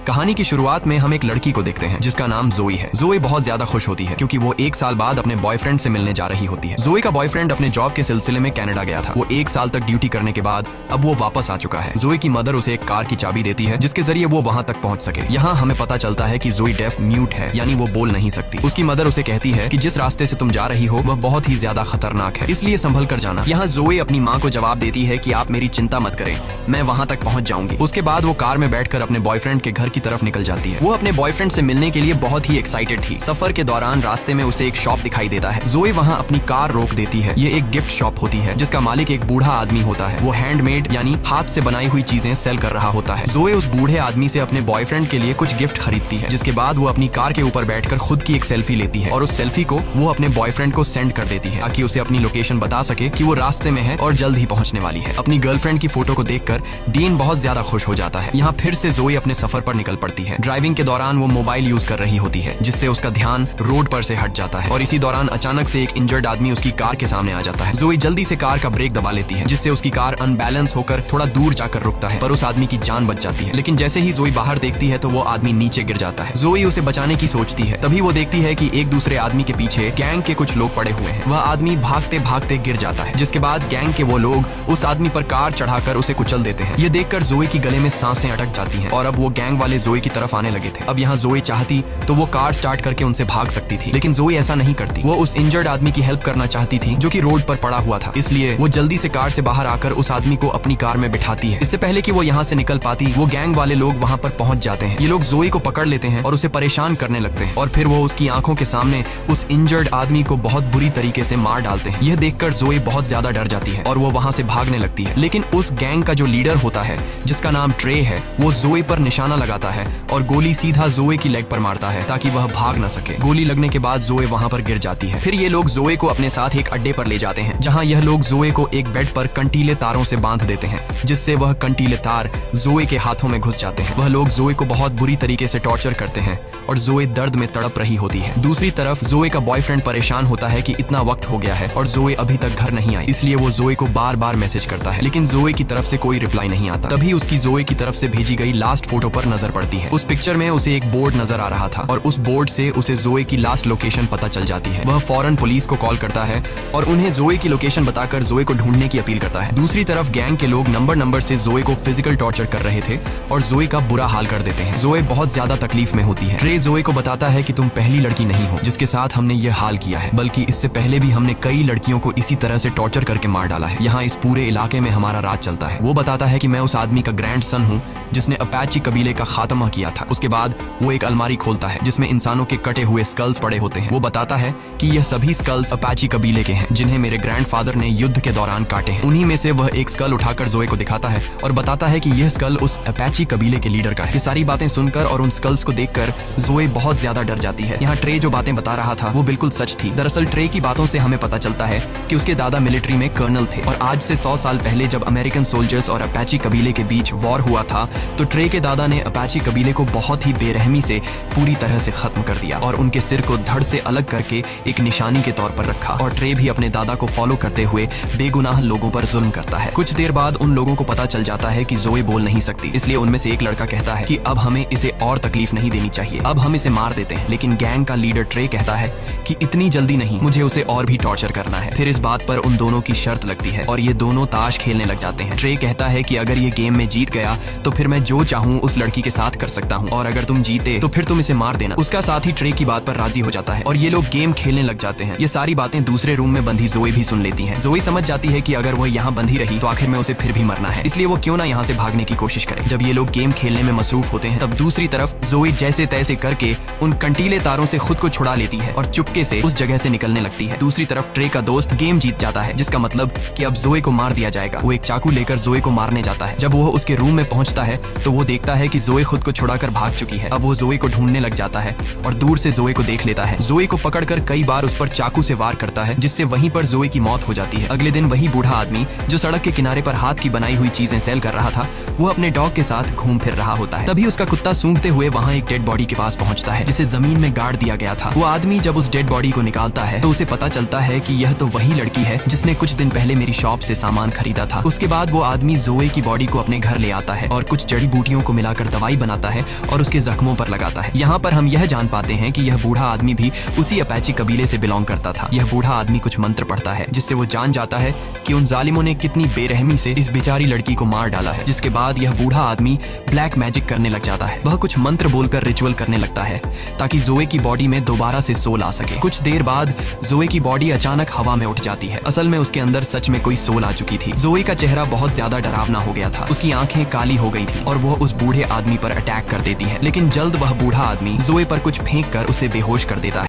कहानी की शुरुआत में हम एक लड़की को देखते हैं जिसका नाम जोई है। जोई बहुत ज्यादा खुश होती है क्योंकि वो 1 साल बाद अपने बॉयफ्रेंड से मिलने जा रही होती है। जोई का बॉयफ्रेंड अपने जॉब के सिलसिले में कनाडा गया था। वो 1 साल तक ड्यूटी करने के बाद अब वो वापस आ चुका है। जोई की मदर उसे एक कार की चाबी देती है जिसके जरिए वो वहाँ तक पहुँच सके। यहाँ हमें पता चलता है कि जोई डेफ म्यूट है, यानी वो बोल नहीं सकती। उसकी मदर उसे कहती है कि जिस रास्ते से तुम जा रही हो वह बहुत ही ज्यादा खतरनाक है, इसलिए संभल कर जाना। यहाँ जोई अपनी माँ को जवाब देती है कि आप मेरी चिंता मत करें, मैं वहाँ तक पहुँच जाऊंगी। उसके बाद वो कार में बैठकर अपने बॉयफ्रेंड के घर की तरफ निकल जाती है। वो अपने बॉयफ्रेंड से मिलने के लिए बहुत ही एक्साइटेड थी। सफर के दौरान रास्ते में उसे एक शॉप दिखाई देता है। जोई वहाँ अपनी कार रोक देती है। ये एक गिफ्ट शॉप होती है जिसका मालिक एक बूढ़ा आदमी होता है। वो हैंडमेड यानी हाथ से बनाई हुई चीजें सेल कर रहा होता है। जोई उस बूढ़े आदमी से अपने बॉयफ्रेंड के लिए कुछ गिफ्ट खरीदती है, जिसके बाद वो अपनी कार के ऊपर बैठकर खुद की एक सेल्फी लेती है और उस सेल्फी को वो अपने बॉयफ्रेंड को सेंड कर देती है ताकि उसे अपनी लोकेशन बता सके कि वो रास्ते में है और जल्द ही पहुंचने वाली है। अपनी गर्लफ्रेंड की फोटो को देखकर डीन बहुत ज्यादा खुश हो जाता है। यहाँ फिर से जोई अपने सफर पर निकल पड़ती है। ड्राइविंग के दौरान वो मोबाइल यूज कर रही होती है जिससे उसका ध्यान रोड पर से हट जाता है और इसी दौरान अचानक से एक इंजर्ड आदमी उसकी कार के सामने आ जाता है। जोई जल्दी से कार का ब्रेक दबा लेती है जिससे उसकी कार अनबैलेंस होकर थोड़ा दूर जाकर रुकता है, पर उस आदमी की जान बच जाती है। लेकिन जैसे ही जोई बाहर देखती है तो वो आदमी नीचे गिर जाता है। जोई उसे बचाने की सोचती है, तभी वो देखती है कि एक दूसरे आदमी के पीछे गैंग के कुछ लोग पड़े हुए हैं। वह आदमी भागते भागते गिर जाता है, जिसके बाद गैंग के वो लोग उस आदमी पर कार चढ़ाकर उसे कुचल देते हैं। ये देखकर जोई की गले में सांसें अटक जाती हैं और अब वो गैंग वाले जोई की तरफ आने लगे थे। अब यहाँ जोई चाहती तो वो कार स्टार्ट करके उनसे भाग सकती थी, लेकिन जोई ऐसा नहीं करती। वो उस इंजर्ड आदमी की हेल्प करना चाहती थी जो कि रोड पर पड़ा हुआ था, इसलिए वो जल्दी से कार से बाहर आकर उस आदमी को अपनी कार में बिठाती है। इससे पहले कि वो यहाँ से निकल पाती, वो गैंग वाले लोग वहाँ पर पहुंच जाते हैं। ये लोग जोई को पकड़ लेते हैं और उसे परेशान करने लगते हैं और फिर वो उसकी आंखों के सामने उस इंजर्ड आदमी को बहुत बुरी तरीके से मार डालते हैं। यह देखकर जोई बहुत ज्यादा डर जाती है और वो वहाँ से भागने लगती है। लेकिन उस गैंग का जो लीडर होता है जिसका नाम ट्रे है, वो जोई पर निशाना लगाता है और गोली सीधा जोई की लेग पर मारता है ताकि वह भाग न सके। गोली लगने के बाद जोई वहाँ पर गिर जाती है। फिर ये लोग जोई को अपने साथ एक अड्डे पर ले जाते हैं जहाँ यह लोग जोई को एक बेड पर कंटीले तारों से बांध देते हैं, जिससे वह कंटीले तार जोई के हाथों में घुस जाते हैं। वह लोग जोई को बहुत बुरी तरीके से टॉर्चर करते हैं और जोई दर्द में तड़प रही होती है। दूसरी तरफ जोई का बॉयफ्रेंड परेशान होता है कि इतना वक्त हो गया है और जोई अभी तक घर नहीं आई, इसलिए वो जोई को बार बार मैसेज करता है, लेकिन जोई की तरफ से कोई रिप्लाई नहीं आता। तभी उसकी जोई की तरफ से भेजी गई लास्ट फोटो पर नजर पड़ती है। उस पिक्चर में उसे एक बोर्ड नजर आ रहा था और उस बोर्ड से उसे जोई की लास्ट लोकेशन पता चल जाती है। वह फौरन पुलिस को कॉल करता है और उन्हें जोई की लोकेशन बताकर जोई को ढूंढने की अपील करता है। दूसरी तरफ गैंग के लोग नंबर से जोई को फिजिकल टॉर्चर कर रहे थे और जोई का बुरा हाल कर देते हैं। जोई बहुत ज्यादा तकलीफ में होती है। ट्रे जोई को बताता है कि तुम पहली लड़की नहीं हो जिसके साथ हमने ये हाल किया है, बल्कि इससे पहले भी हमने कई लड़कियों को इसी तरह से टॉर्चर करके मार डाला है। यहाँ इस पूरे इलाके में हमारा राज चलता है। वो बताता है कि मैं उस आदमी का ग्रैंडसन हूँ जिसने अपाची कबीले का खात्मा किया था। उसके बाद वो एक अलमारी खोलता है जिसमें इंसानों के कटे हुए स्कल्स पड़े होते हैं। वो बताता है कि यह सभी स्कल्स अपाची कबीले के हैं जिन्हें मेरे ग्रैंडफादर ने युद्ध के दौरान काटे हैं। उन्हीं में से वह एक स्कल उठाकर जोई को दिखाता है और बताता है कि यह स्कल उस अपाची कबीले के लीडर का है। ये सारी बातें सुनकर और उन स्कल्स को देखकर जोई बहुत ज्यादा डर जाती है। यहाँ ट्रे जो बातें बता रहा था वो बिल्कुल सच थी। दरअसल ट्रे की बातों से हमें पता चलता है कि उसके दादा मिलिट्री में कर्नल थे और आज से 100 साल पहले जब अमेरिकन सोल्जर्स और अपाची कबीले के बीच वॉर हुआ था तो ट्रे के दादा ने अपाची कबीले को बहुत ही बेरहमी से पूरी तरह से खत्म कर दिया और उनके सिर को धड़ से अलग करके एक निशानी के तौर पर रखा। और ट्रे भी अपने दादा को फॉलो करते हुए बेगुनाह लोगों पर जुल्म करता है। कुछ देर बाद उन लोगों को पता चल जाता है कि जोई बोल नहीं सकती, इसलिए उनमें से एक लड़का कहता है कि अब हमें इसे और तकलीफ नहीं देनी चाहिए, अब हम इसे मार देते हैं। लेकिन गैंग का लीडर ट्रे कहता है कि इतनी जल्दी नहीं, मुझे उसे और भी टॉर्चर करना है। फिर इस बात पर उन दोनों की शर्त लगती है और ये दोनों ताश खेलने लग जाते हैं। ट्रे कहता है कि अगर ये गेम में जीत गया तो फिर मैं जो चाहूँ उस लड़की के साथ कर सकता हूँ और अगर तुम जीते तो फिर तुम इसे मार देना। उसका साथी ट्रे की बात पर राजी हो जाता है और ये लोग गेम खेलने लग जाते हैं। ये सारी बातें दूसरे रूम में बंधी जोई भी सुन लेती है। जोई समझ जाती है कि अगर वो यहाँ बंधी रही तो आखिर में उसे फिर भी मरना है, इसलिए वो क्यों ना यहाँ से भागने की कोशिश करे। जब ये लोग गेम खेलने में मसरूफ होते हैं तब दूसरी तरफ जोई जैसे तैसे करके उन कंटीले तारों से खुद को छुड़ा लेती है और चुपके से उस जगह से निकलने लगती है। दूसरी तरफ ट्रे का दोस्त गेम जीत जाता है, जिसका मतलब कि अब जोई को मार दिया जाएगा। वो एक चाकू लेकर जोई को मारने जाता है। जब वो उसके रूम में पहुंचता है तो वो देखता है कि जोई खुद को छुड़ाकर भाग चुकी है। अब वो जोई को ढूंढने लग जाता है और दूर से जोई को देख लेता है। जोई को पकड़कर कई बार उस पर चाकू से वार करता है, जिससे वहीं पर जोई की मौत हो जाती है। अगले दिन वही बूढ़ा आदमी जो सड़क के किनारे पर हाथ की बनाई हुई चीजें सेल कर रहा था, वो अपने डॉग के साथ घूम फिर रहा होता है। तभी उसका कुत्ता सूंघते हुए वहाँ एक डेड बॉडी के पास पहुंचता है जिसे जमीन में गाड़ दिया गया था। वो आदमी जब उस डेड बॉडी को निकालता है तो उसे पता चलता है कि यह तो वही लड़की है जिसने कुछ दिन पहले मेरी शॉप से सामान खरीदा था। उसके बाद वो आदमी जोई की बॉडी को अपने घर ले आता है और कुछ जड़ी बूटियों को मिलाकर दवाई बनाता है और उसके जख्मों पर लगाता है। यहाँ पर हम यह जान पाते हैं कि यह बूढ़ा आदमी भी उसी अपाचे कबीले से बिलोंग करता था। यह बूढ़ा आदमी कुछ मंत्र पढ़ता है जिससे वो जान जाता है कि उन जालिमों ने कितनी बेरहमी से इस बेचारी लड़की को मार डाला है। जिसके बाद यह बूढ़ा आदमी ब्लैक मैजिक करने लग जाता है। वह कुछ मंत्र बोलकर रिचुअल करने लगता है ताकि जोए की बॉडी में दोबारा से सोल आ सके। कुछ देर बाद जोए की बॉडी अचानक हवा में उठ जाती है। असल में उसके अंदर सच में कोई सोल आ चुकी थी। जोए का चेहरा बहुत ज्यादा डरावना हो गया था। उसकी आंखें काली हो गई थी और वह उस बूढ़े आदमी पर अटैक कर देती है। लेकिन जल्द वह बूढ़ा आदमी जोए पर कुछ फेंक कर उसे बेहोश कर देता है।